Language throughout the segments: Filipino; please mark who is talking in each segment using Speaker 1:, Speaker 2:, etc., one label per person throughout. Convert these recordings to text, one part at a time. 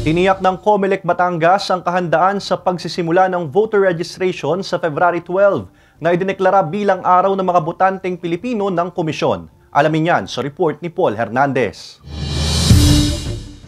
Speaker 1: Tiniyak ng COMELEC Batangas ang kahandaan sa pagsisimula ng voter registration sa February 12 na idineklara bilang araw ng mga botanteng Pilipino ng komisyon. Alamin yan sa report ni Paul Hernandez.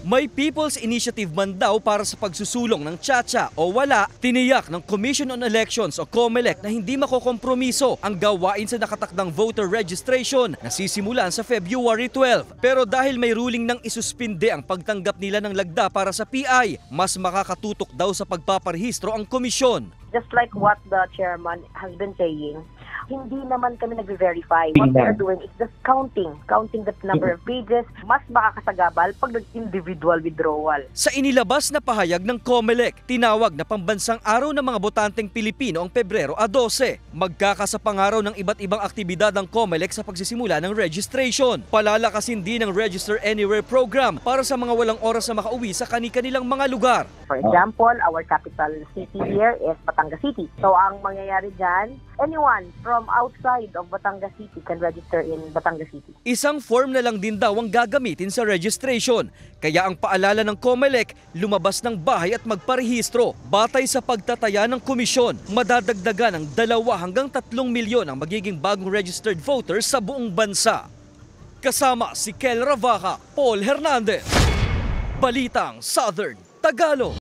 Speaker 2: May People's Initiative man daw para sa pagsusulong ng tsa-tsa o wala, tiniyak ng Commission on Elections o COMELEC na hindi makokompromiso ang gawain sa nakatakdang voter registration na sisimulan sa February 12. Pero dahil may ruling ng isuspinde ang pagtanggap nila ng lagda para sa PI, mas makakatutok daw sa pagpaparehistro ang komisyon.
Speaker 3: Just like what the chairman has been saying, hindi naman kami nag-verify. What we are doing is just counting the number of pages. Mas makakasagabal pag nag-individual withdrawal.
Speaker 2: Sa inilabas na pahayag ng COMELEC, tinawag na pambansang araw ng mga botanteng Pilipino ang Pebrero 12. Magkakasapang araw ng iba't ibang aktibidad ng COMELEC sa pagsisimula ng registration. Palalakasin din ang Register Anywhere program para sa mga walang oras na makauwi sa kani-kanilang mga lugar.
Speaker 3: For example, our capital city here is Batangas City. So ang mangyayari dyan, anyone from outside of Batangas City can register in Batangas City.
Speaker 2: Isang form na lang din daw ang gagamitin sa registration. Kaya ang paalala ng COMELEC, lumabas ng bahay at magparehistro. Batay sa pagtataya ng komisyon, madadagdagan ng 2 hanggang 3 milyon ang magiging bagong registered voters sa buong bansa. Kasama si Kel Ravaca, Paul Hernandez. Balitang Southern Tagalog.